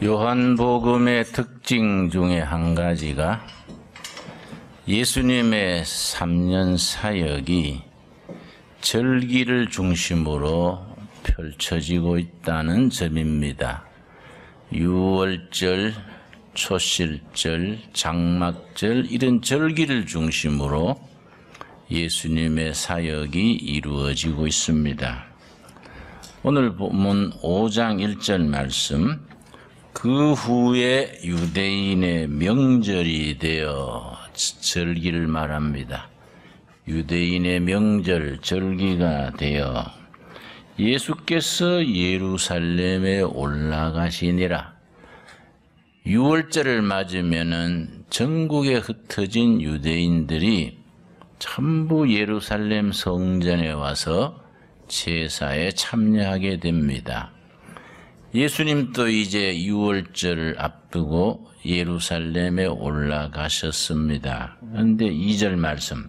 요한복음의 특징 중에 한 가지가 예수님의 3년 사역이 절기를 중심으로 펼쳐지고 있다는 점입니다. 유월절, 초실절, 장막절 이런 절기를 중심으로 예수님의 사역이 이루어지고 있습니다. 오늘 본문 5장 1절 말씀, 그 후에 유대인의 명절이 되어 절기를 말합니다. 유대인의 명절, 절기가 되어 예수께서 예루살렘에 올라가시니라. 6월절을 맞으면은 전국에 흩어진 유대인들이 전부 예루살렘 성전에 와서 제사에 참여하게 됩니다. 예수님도 이제 6월절을 앞두고 예루살렘에 올라가셨습니다. 그런데 2절 말씀,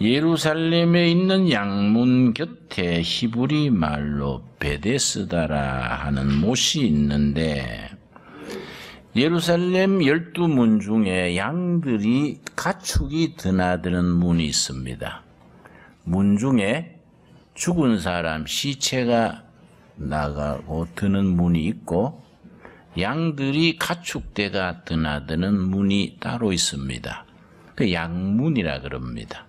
예루살렘에 있는 양문 곁에 히브리 말로 베데스다라 하는 못이 있는데, 예루살렘 12문 중에 양들이 가축이 드나드는 문이 있습니다. 문 중에 죽은 사람 시체가 나가고 드는 문이 있고, 양들이 가축대가 드나드는 문이 따로 있습니다. 그 양문이라 그럽니다.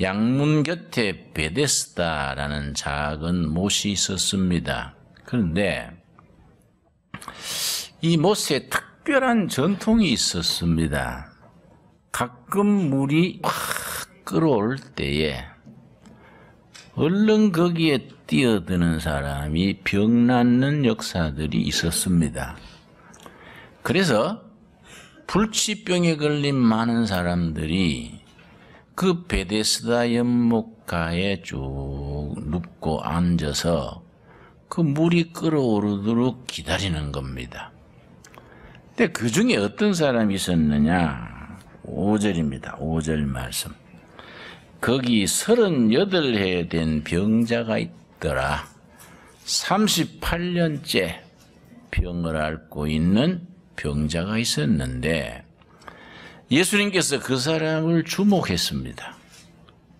양문 곁에 베데스다라는 작은 못이 있었습니다. 그런데 이 못에 특별한 전통이 있었습니다. 가끔 물이 확 끓어올 때에 얼른 거기에 뛰어드는 사람이 병 낫는 역사들이 있었습니다. 그래서 불치병에 걸린 많은 사람들이 그 베데스다 연못가에 쭉 눕고 앉아서 그 물이 끓어오르도록 기다리는 겁니다. 근데 그 중에 어떤 사람이 있었느냐? 5절입니다. 5절 말씀. 거기 38해 된 병자가 있더라. 38년째 병을 앓고 있는 병자가 있었는데 예수님께서 그 사람을 주목했습니다.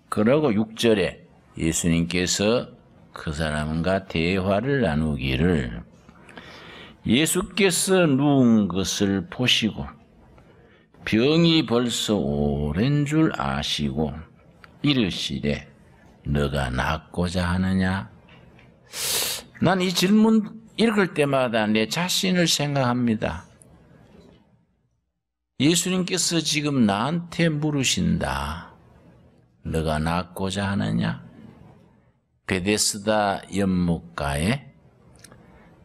그러고 6절에 예수님께서 그 사람과 대화를 나누기를, 예수께서 누운 것을 보시고 병이 벌써 오랜 줄 아시고 이르시되 너가 낫고자 하느냐? 난 이 질문 읽을 때마다 내 자신을 생각합니다. 예수님께서 지금 나한테 물으신다. 너가 낫고자 하느냐? 베데스다 연못가에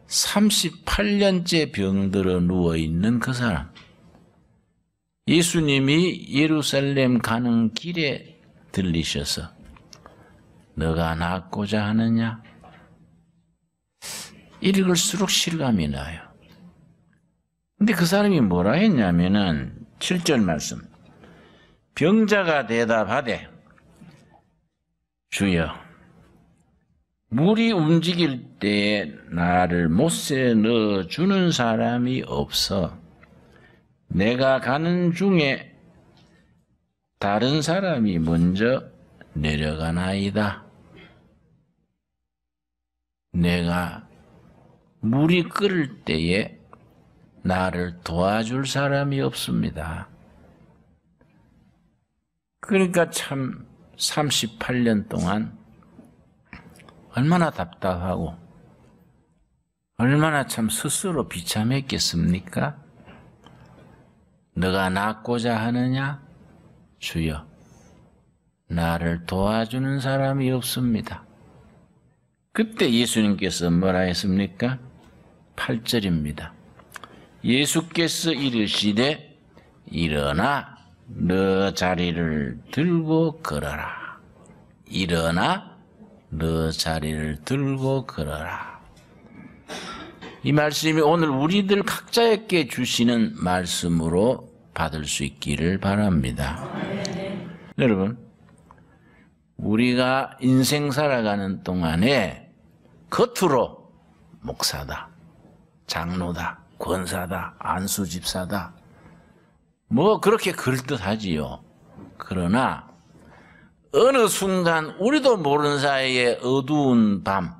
38년째 병들어 누워있는 그 사람. 예수님이 예루살렘 가는 길에 들리셔서 너가 낫고자 하느냐? 읽을수록 실감이 나요. 근데 그 사람이 뭐라 했냐면은 7절 말씀, 병자가 대답하되 주여, 물이 움직일 때에 나를 못에 넣어주는 사람이 없어 내가 가는 중에 다른 사람이 먼저 내려가나이다. 내가 물이 끓을 때에 나를 도와줄 사람이 없습니다. 그러니까 참 38년 동안 얼마나 답답하고 얼마나 참 스스로 비참했겠습니까? 너가 낫고자 하느냐? 주여, 나를 도와주는 사람이 없습니다. 그때 예수님께서 뭐라 했습니까? 8절입니다. 예수께서 이르시되 일어나 너 자리를 들고 걸어라. 일어나 너 자리를 들고 걸어라. 이 말씀이 오늘 우리들 각자에게 주시는 말씀으로 받을 수 있기를 바랍니다. 여러분, 우리가 인생 살아가는 동안에 겉으로 목사다, 장로다, 권사다, 안수집사다. 뭐 그렇게 그럴듯하지요. 그러나 어느 순간 우리도 모르는 사이에 어두운 밤,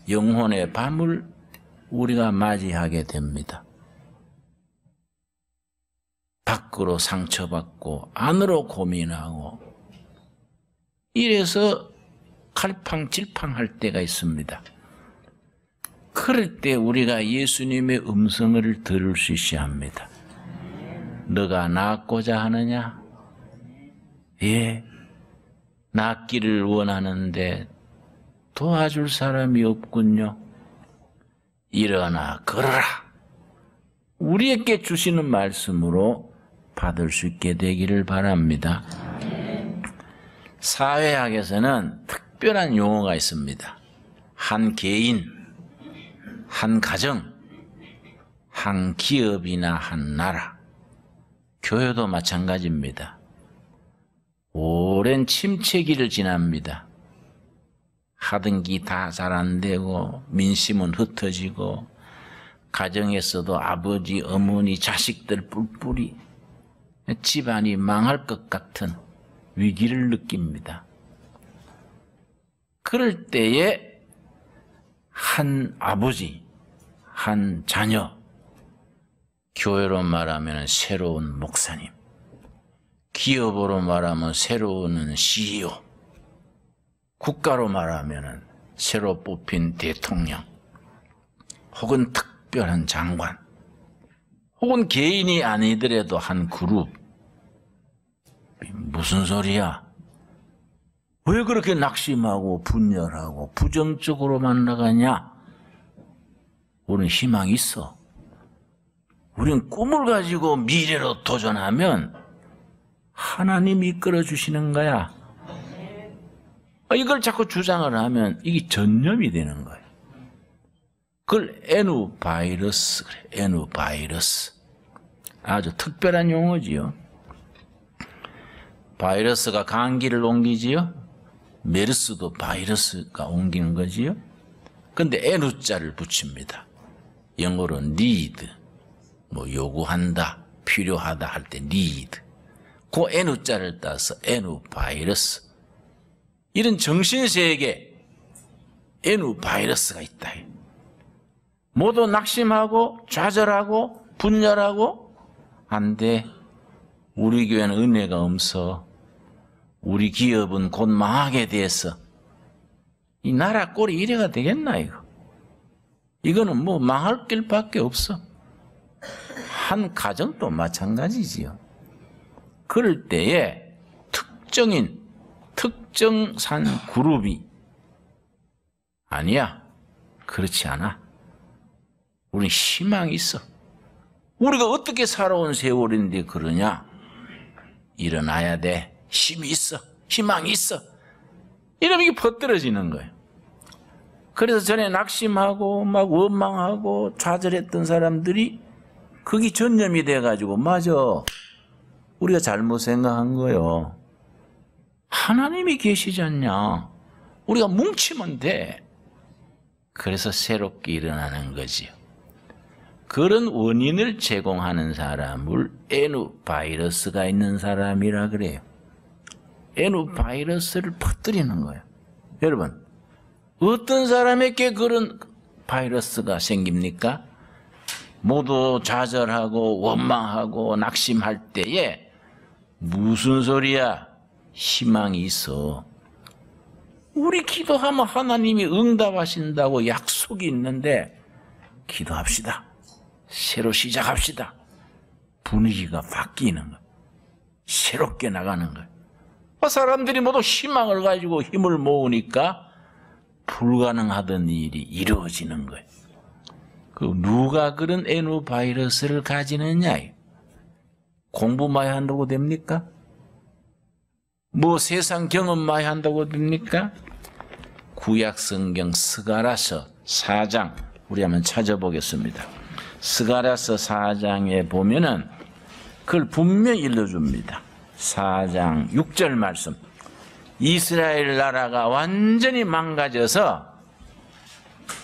영혼의 밤을 우리가 맞이하게 됩니다. 밖으로 상처받고 안으로 고민하고 이래서 갈팡질팡할 때가 있습니다. 그럴 때 우리가 예수님의 음성을 들을 수 있어야 합니다. 너가 낫고자 하느냐? 예, 낫기를 원하는데 도와줄 사람이 없군요. 일어나 걸어라. 우리에게 주시는 말씀으로 받을 수 있게 되기를 바랍니다. 사회학에서는 특별한 용어가 있습니다. 한 개인, 한 가정, 한 기업이나 한 나라, 교회도 마찬가지입니다. 오랜 침체기를 지납니다. 하던 기 다 잘 안 되고 민심은 흩어지고 가정에서도 아버지, 어머니, 자식들 뿔뿔이 집안이 망할 것 같은 위기를 느낍니다. 그럴 때에 한 아버지, 한 자녀, 교회로 말하면 새로운 목사님, 기업으로 말하면 새로운 CEO, 국가로 말하면 새로 뽑힌 대통령, 혹은 특별한 장관, 혹은 개인이 아니더라도 한 그룹. 무슨 소리야? 왜 그렇게 낙심하고 분열하고 부정적으로만 나가냐? 우리는 희망이 있어. 우리는 꿈을 가지고 미래로 도전하면 하나님이 이끌어 주시는 거야. 이걸 자꾸 주장을 하면 이게 전염이 되는 거예요. 그걸 에누바이러스 그래. 에누바이러스. 아주 특별한 용어지요. 바이러스가 감기를 옮기지요. 메르스도 바이러스가 옮기는 거지요. 근데 에누자를 붙입니다. 영어로 need, 뭐 요구한다, 필요하다 할 때 need. 그 에누자를 따서 에누바이러스. 이런 정신세계에 에누바이러스가 있다. 모두 낙심하고 좌절하고 분열하고 안 돼. 우리 교회는 은혜가 없어. 우리 기업은 곧 망하게 돼서 이 나라 꼴이 이래가 되겠나 이거. 이거는 뭐 망할 길밖에 없어. 한 가정도 마찬가지지요. 그럴 때에 특정산 그룹이 아니야. 그렇지 않아. 우린 희망이 있어. 우리가 어떻게 살아온 세월인데 그러냐? 일어나야 돼. 힘이 있어. 희망이 있어. 이러면 이게 퍼뜨려지는 거예요. 그래서 전에 낙심하고 막 원망하고 좌절했던 사람들이 그게 전염이 돼가지고 맞아. 우리가 잘못 생각한 거예요. 하나님이 계시지 않냐. 우리가 뭉치면 돼. 그래서 새롭게 일어나는 거지요. 그런 원인을 제공하는 사람을 에누바이러스가 있는 사람이라 그래요. 에누바이러스를 퍼뜨리는 거예요. 여러분, 어떤 사람에게 그런 바이러스가 생깁니까? 모두 좌절하고 원망하고 낙심할 때에 무슨 소리야? 희망이 있어. 우리 기도하면 하나님이 응답하신다고 약속이 있는데 기도합시다. 새로 시작합시다. 분위기가 바뀌는 거예요. 새롭게 나가는 거예요. 사람들이 모두 희망을 가지고 힘을 모으니까 불가능하던 일이 이루어지는 거예요. 그 누가 그런 에누바이러스를 가지느냐? 공부 많이 한다고 됩니까? 뭐 세상 경험 많이 한다고 됩니까? 구약성경 스가랴서 4장 우리 한번 찾아보겠습니다. 스가랴서 4장에 보면은 그걸 분명히 일러줍니다. 4장 6절 말씀. 이스라엘 나라가 완전히 망가져서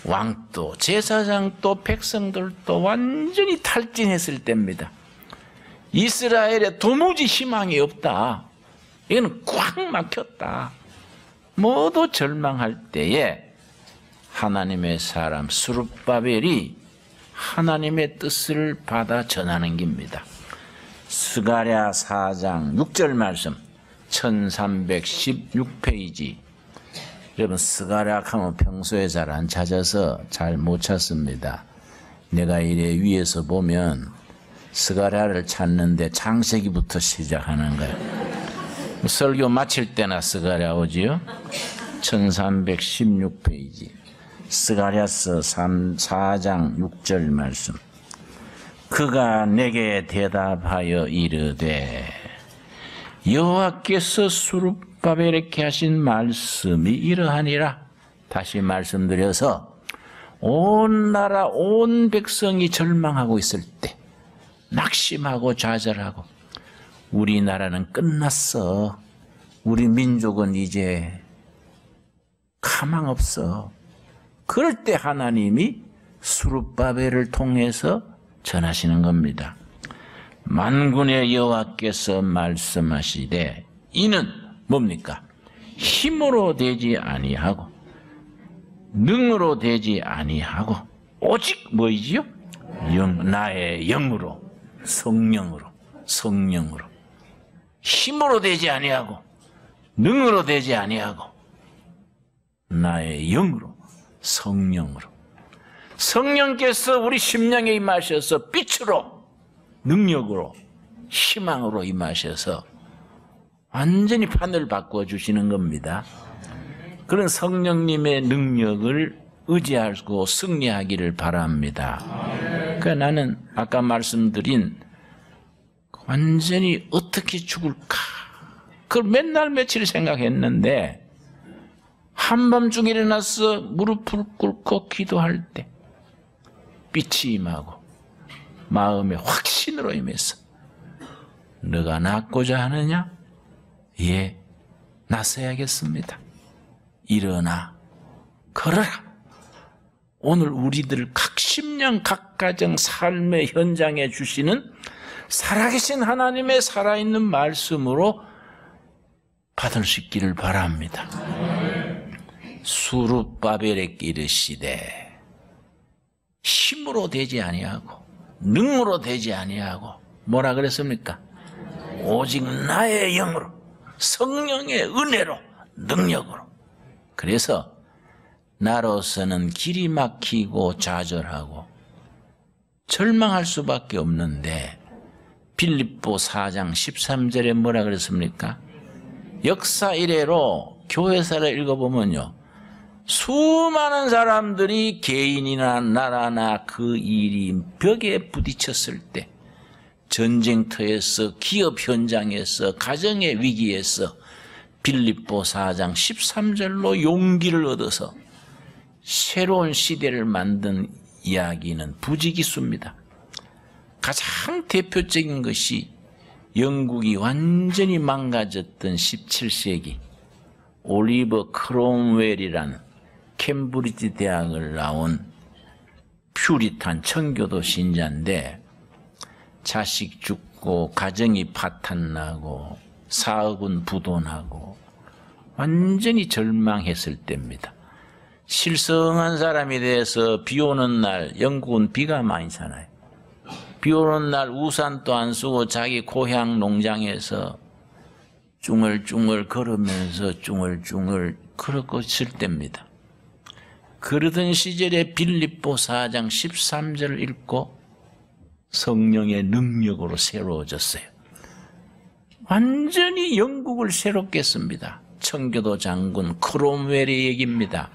왕도 제사장도 백성들도 완전히 탈진했을 때입니다. 이스라엘에 도무지 희망이 없다. 이거는 꽉 막혔다. 모두 절망할 때에 하나님의 사람 스룹바벨이 하나님의 뜻을 받아 전하는 겁니다. 스가랴 4장 6절 말씀 1316페이지. 여러분 스가랴 하면 평소에 잘 안 찾아서 잘 못 찾습니다. 내가 이래 위에서 보면 스가랴를 찾는데 창세기부터 시작하는 거예요. 설교 마칠 때나 스가랴 오지요. 1316페이지 스가랴서 4장 6절 말씀. 그가 내게 대답하여 이르되 여호와께서 스룹바벨에게 하신 말씀이 이러하니라. 다시 말씀드려서 온 나라 온 백성이 절망하고 있을 때, 낙심하고 좌절하고 우리나라는 끝났어. 우리 민족은 이제 가망 없어. 그럴 때 하나님이 스룹바벨을 통해서 전하시는 겁니다. 만군의 여호와께서 말씀하시되 이는 뭡니까? 힘으로 되지 아니하고 능으로 되지 아니하고 오직 뭐이지요? 나의 영으로, 성령으로 힘으로 되지 아니하고 능으로 되지 아니하고 나의 영으로, 성령으로. 성령께서 우리 심령에 임하셔서 빛으로, 능력으로, 희망으로 임하셔서 완전히 판을 바꿔주시는 겁니다. 그런 성령님의 능력을 의지하고 승리하기를 바랍니다. 그러니까 나는 아까 말씀드린 완전히 어떻게 죽을까, 그걸 맨날 며칠 생각했는데 한밤중에 일어나서 무릎을 꿇고 기도할 때 빛이 임하고 마음의 확신으로 임해서 너가 낫고자 하느냐? 예, 나서야겠습니다. 일어나 걸어라. 오늘 우리들 각 심령 각 가정 삶의 현장에 주시는 살아계신 하나님의 살아있는 말씀으로 받을 수 있기를 바랍니다. 스룹바벨에게 이르시되 힘으로 되지 아니하고 능으로 되지 아니하고 뭐라 그랬습니까? 오직 나의 영으로, 성령의 은혜로, 능력으로. 그래서 나로서는 길이 막히고 좌절하고 절망할 수밖에 없는데 빌립보 4장 13절에 뭐라 그랬습니까? 역사 이래로 교회사를 읽어보면요, 수많은 사람들이 개인이나 나라나 그 일이 벽에 부딪혔을 때, 전쟁터에서, 기업 현장에서, 가정의 위기에서 빌립보 4장 13절로 용기를 얻어서 새로운 시대를 만든 이야기는 부지기수입니다. 가장 대표적인 것이 영국이 완전히 망가졌던 17세기 올리버 크롬웰이라는 캠브리지 대학을 나온 퓨리탄 청교도 신자인데 자식 죽고 가정이 파탄나고 사업은 부도나고 완전히 절망했을 때입니다. 실성한 사람에 대해서 비 오는 날, 영국은 비가 많이 차나요. 비 오는 날 우산도 안 쓰고 자기 고향 농장에서 쭝얼쭝얼 걸으면서 쭝얼쭝얼 걸었고 있을 때입니다. 그러던 시절에 빌립보 4장 13절을 읽고 성령의 능력으로 새로워졌어요. 완전히 영국을 새롭게 했습니다. 청교도 장군 크롬웰의 얘기입니다.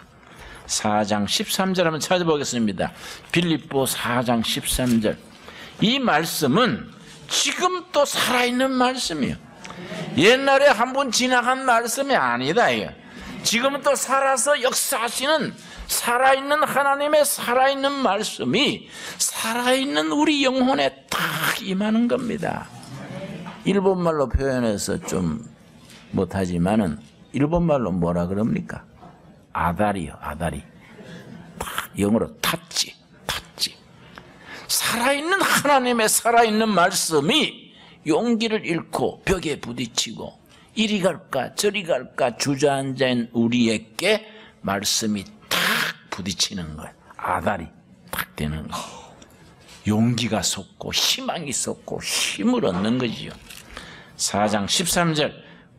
4장 13절 한번 찾아보겠습니다. 빌립보 4장 13절. 이 말씀은 지금 또 살아있는 말씀이에요. 옛날에 한번 지나간 말씀이 아니다. 이게 지금은 또 살아서 역사하시는 살아있는 하나님의 살아있는 말씀이 살아있는 우리 영혼에 딱 임하는 겁니다. 일본말로 표현해서 좀 못하지만은 일본말로 뭐라 그럽니까? 아다리요, 아다리. 딱 영어로 탔지. 살아있는 하나님의 살아있는 말씀이 용기를 잃고 벽에 부딪히고 이리 갈까 저리 갈까 주저앉은 우리에게 말씀이 탁 부딪히는 거예요. 아다리 탁 되는 거예요. 용기가 솟고 희망이 솟고 힘을 얻는 거지요. 4장 13절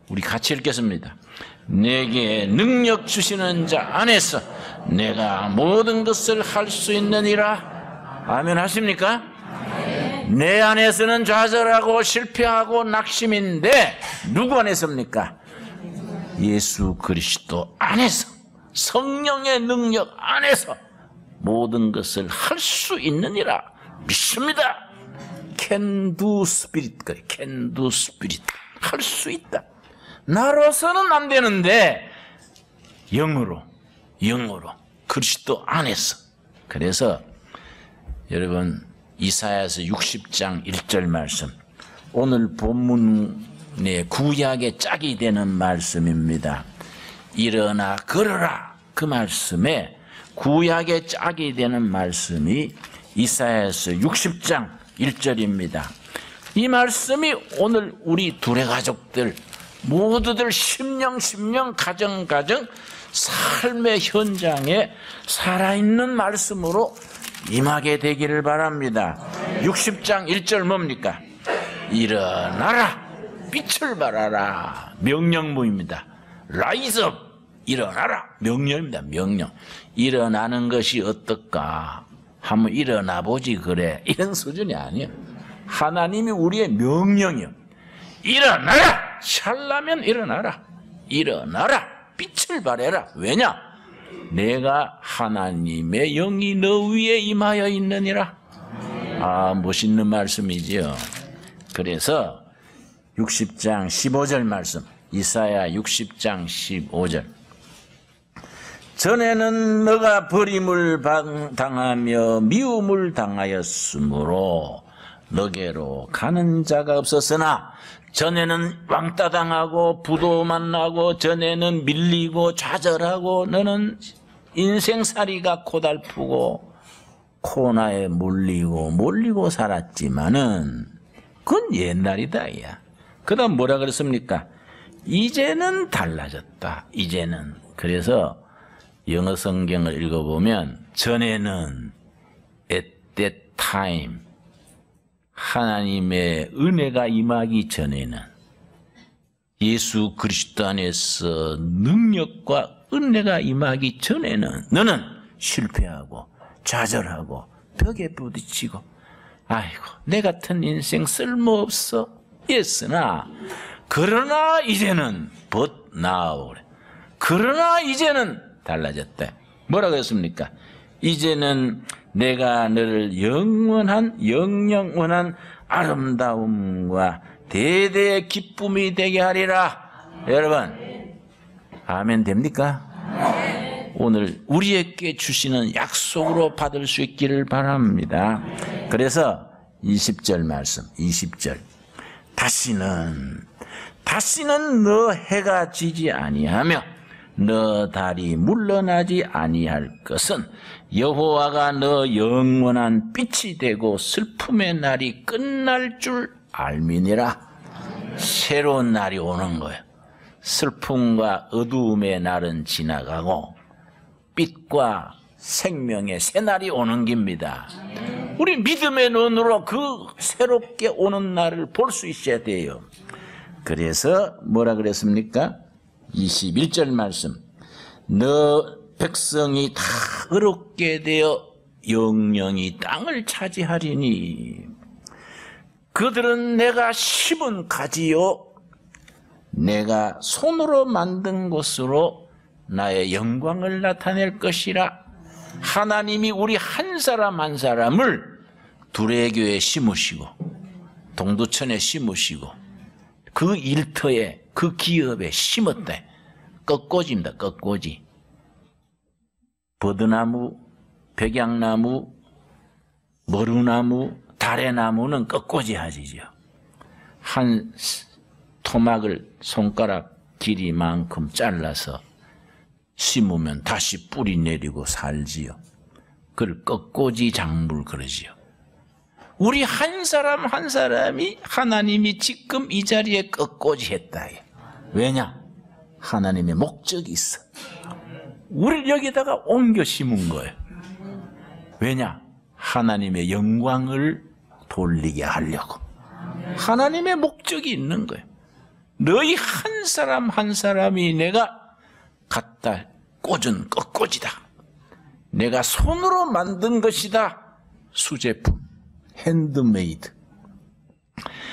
우리 같이 읽겠습니다. 내게 능력 주시는 자 안에서 내가 모든 것을 할 수 있느니라. 아멘 하십니까? 내 안에서는 좌절하고 실패하고 낙심인데 누구 안에서입니까? 예수 그리스도 안에서 성령의 능력 안에서 모든 것을 할 수 있느니라 믿습니다. Can do spirit, can do spirit 할 수 있다. 나로서는 안 되는데 영으로 그리스도 안에서. 그래서 여러분 이사야서 60장 1절 말씀 오늘 본문의 구약의 짝이 되는 말씀입니다. 일어나 걸어라 그 말씀에 구약의 짝이 되는 말씀이 이사야서 60장 1절입니다. 이 말씀이 오늘 우리 둘의 가족들 모두들 심령 가정 삶의 현장에 살아있는 말씀으로 임하게 되기를 바랍니다. 60장 1절 뭡니까? 일어나라 빛을 발하라. 명령문입니다. Rise up 일어나라 명령입니다. 명령. 일어나는 것이 어떨까? 한번 일어나 보지 그래 이런 수준이 아니에요. 하나님이 우리의 명령이요. 일어나라 샬라면 일어나라 빛을 발해라. 왜냐? 내가 하나님의 영이 너 위에 임하여 있느니라. 멋있는 말씀이지요. 그래서 60장 15절 말씀 이사야 60장 15절 전에는 너가 버림을 당하며 미움을 당하였으므로 너게로 가는 자가 없었으나 전에는 왕따 당하고 부도 만나고 전에는 밀리고 좌절하고 너는 인생살이가 고달프고 코나에 몰리고 살았지만은 그건 옛날이다. 야. 그 다음 뭐라 그랬습니까? 이제는 달라졌다. 이제는. 그래서 영어 성경을 읽어보면 전에는 at that time 하나님의 은혜가 임하기 전에는 예수 그리스도 안에서 능력과 은혜가 임하기 전에는 너는 실패하고 좌절하고 벽에 부딪히고 아이고 내 같은 인생 쓸모없어 했으나 그러나 이제는 but now 그러나 이제는 달라졌다. 뭐라고 했습니까? 이제는 내가 너를 영영원한 아름다움과 대대의 기쁨이 되게 하리라. 여러분 아멘 됩니까? 오늘 우리에게 주시는 약속으로 받을 수 있기를 바랍니다. 그래서 20절 말씀 20절 다시는 너 해가 지지 아니하며 너 달이 물러나지 아니할 것은 여호와가 너 영원한 빛이 되고 슬픔의 날이 끝날 줄 알미니라. 새로운 날이 오는 거예요. 슬픔과 어두움의 날은 지나가고 빛과 생명의 새 날이 오는 겁니다. 우리 믿음의 눈으로 그 새롭게 오는 날을 볼 수 있어야 돼요. 그래서 뭐라 그랬습니까? 21절 말씀 너 백성이 다 어렵게 되어 영영이 땅을 차지하리니 그들은 내가 심은 가지요 내가 손으로 만든 곳으로 나의 영광을 나타낼 것이라. 하나님이 우리 한 사람 한 사람을 두레교에 심으시고 동두천에 심으시고 그 일터에 그 기업에 심었다. 꺾꽂이입니다. 꺾꽂이. 버드나무, 백양나무, 머루나무, 다래나무는 꺾꽂이 하지죠. 한 토막을 손가락 길이만큼 잘라서 심으면 다시 뿌리 내리고 살지요. 그걸 꺾고지 장물 그러지요. 우리 한 사람 한 사람이 하나님이 지금 이 자리에 꺾고지 했다. 왜냐? 하나님의 목적이 있어. 우리를 여기다가 옮겨 심은 거예요. 왜냐? 하나님의 영광을 돌리게 하려고. 하나님의 목적이 있는 거예요. 너희 한 사람 한 사람이 내가 갖다 꽂은 꺾고지다. 내가 손으로 만든 것이다. 수제품, 핸드메이드.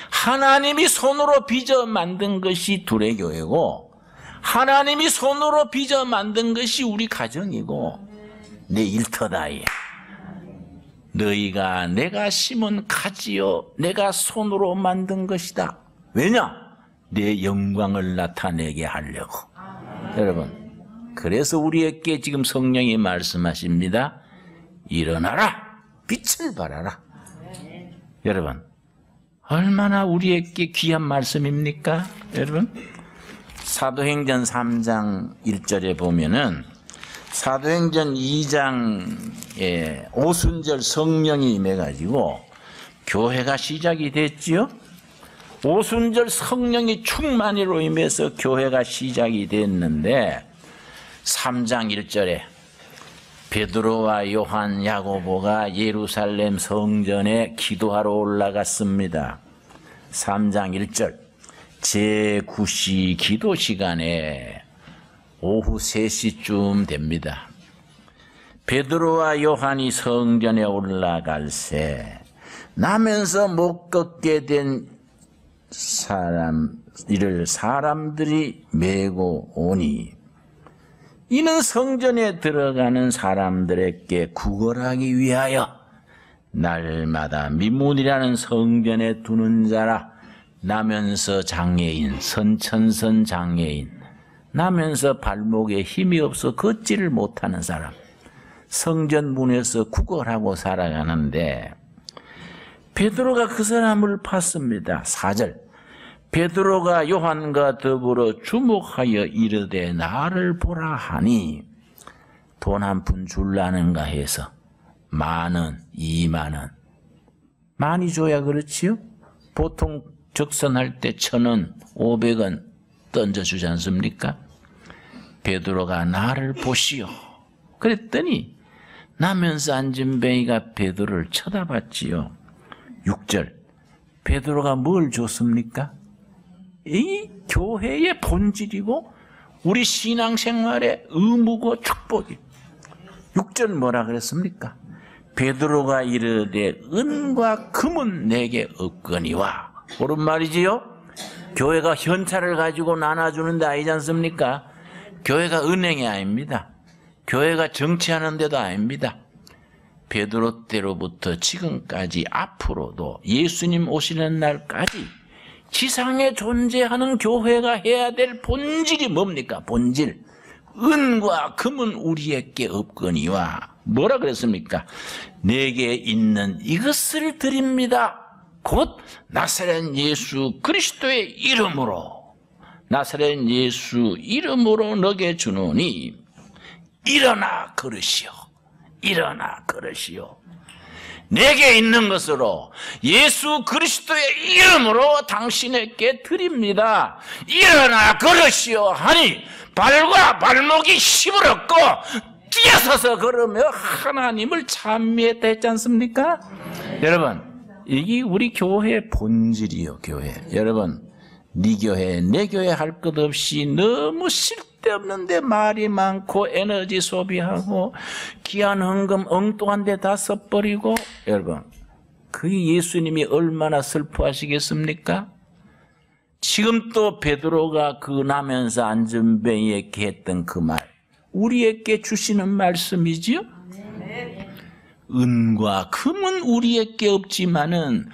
하나님이 손으로 빚어 만든 것이 둘의 교회고, 하나님이 손으로 빚어 만든 것이 우리 가정이고, 내 일터다. 너희가 내가 심은 가지요, 내가 손으로 만든 것이다. 왜냐? 내 영광을 나타내게 하려고. 여러분, 그래서 우리에게 지금 성령이 말씀하십니다. 일어나라, 빛을 발하라. 여러분, 얼마나 우리에게 귀한 말씀입니까? 여러분, 사도행전 3장 1절에 보면은 사도행전 2장에 오순절 성령이 임해가지고 교회가 시작이 됐지요. 오순절 성령이 충만히로 임해서 교회가 시작이 됐는데 3장 1절에 베드로와 요한, 야고보가 예루살렘 성전에 기도하러 올라갔습니다. 3장 1절 제9시 기도 시간에 오후 3시쯤 됩니다. 베드로와 요한이 성전에 올라갈새 나면서 못 걷게 된 이를 사람들이 메고 오니 이는 성전에 들어가는 사람들에게 구걸하기 위하여 날마다 미문이라는 성전에 두는 자라. 나면서 장애인, 선천선 장애인, 나면서 발목에 힘이 없어 걷지를 못하는 사람, 성전 문에서 구걸하고 살아가는데 베드로가 그 사람을 봤습니다. 4절 베드로가 요한과 더불어 주목하여 이르되 나를 보라 하니 돈 한 푼 줄라는가 해서 10,000원, 20,000원 많이 줘야 그렇지요? 보통 적선할 때 1,000원, 500원 던져주지 않습니까? 베드로가 나를 보시오. 그랬더니 나면서 앉은 뱅이가 베드로를 쳐다봤지요. 6절 베드로가 뭘 줬습니까? 이 교회의 본질이고 우리 신앙생활의 의무고 축복이. 6절 뭐라 그랬습니까? 베드로가 이르되 은과 금은 내게 없거니와. 옳은 말이지요? 교회가 현찰을 가지고 나눠주는 데 아니지 않습니까? 교회가 은행이 아닙니다. 교회가 정치하는 데도 아닙니다. 베드로 때로부터 지금까지 앞으로도 예수님 오시는 날까지 지상에 존재하는 교회가 해야 될 본질이 뭡니까? 본질. 은과 금은 우리에게 없거니와. 뭐라 그랬습니까? 내게 있는 이것을 드립니다. 곧 나사렛 예수 그리스도의 이름으로, 나사렛 예수 이름으로 너게 주노니 일어나 걸으시오. 일어나 걸으시오. 내게 있는 것으로 예수 그리스도의 이름으로 당신에게 드립니다. 일어나 걸으시오 하니 발과 발목이 힘을 얻고 뛰어서서 걸으며 하나님을 찬미했다 했지 않습니까? 여러분, 이게 우리 교회의 본질이요. 교회. 여러분, 네 교회 내 교회 할 것 없이 너무 쓸데없는데 말이 많고 에너지 소비하고 귀한 헌금 엉뚱한 데 다 써버리고, 여러분, 그게 예수님이 얼마나 슬퍼하시겠습니까? 지금 또 베드로가 그 나면서 앉은 뱅이에게 했던 그 말, 우리에게 주시는 말씀이지요? 은과 금은 우리에게 없지만은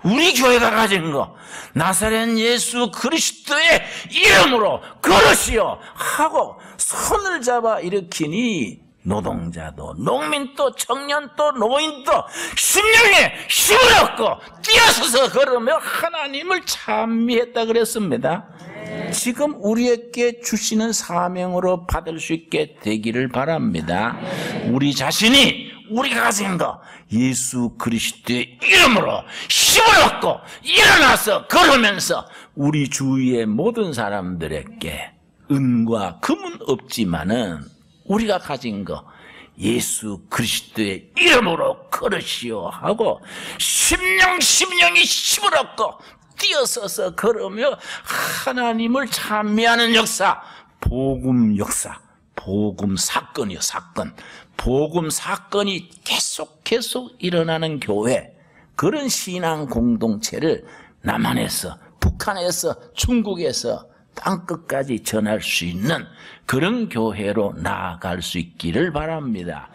우리 교회가 가진 거 나사렛 예수 그리스도의 이름으로 걸으시오 하고 손을 잡아 일으키니 노동자도 농민도 청년도 노인도 심령에 힘을 얻고 뛰어서서 걸으며 하나님을 찬미했다 그랬습니다. 지금 우리에게 주시는 사명으로 받을 수 있게 되기를 바랍니다. 우리 자신이 우리가 가진 거 예수 그리스도의 이름으로 힘을 얻고 일어나서 걸으면서 우리 주위의 모든 사람들에게 은과 금은 없지만은 우리가 가진 거 예수 그리스도의 이름으로 걸으시오 하고 심령이 힘을 얻고 뛰어서서 걸으며 하나님을 찬미하는 역사, 복음 역사, 복음 사건이요, 사건. 복음 사건이 계속 일어나는 교회, 그런 신앙 공동체를 남한에서, 북한에서, 중국에서 땅끝까지 전할 수 있는 그런 교회로 나아갈 수 있기를 바랍니다.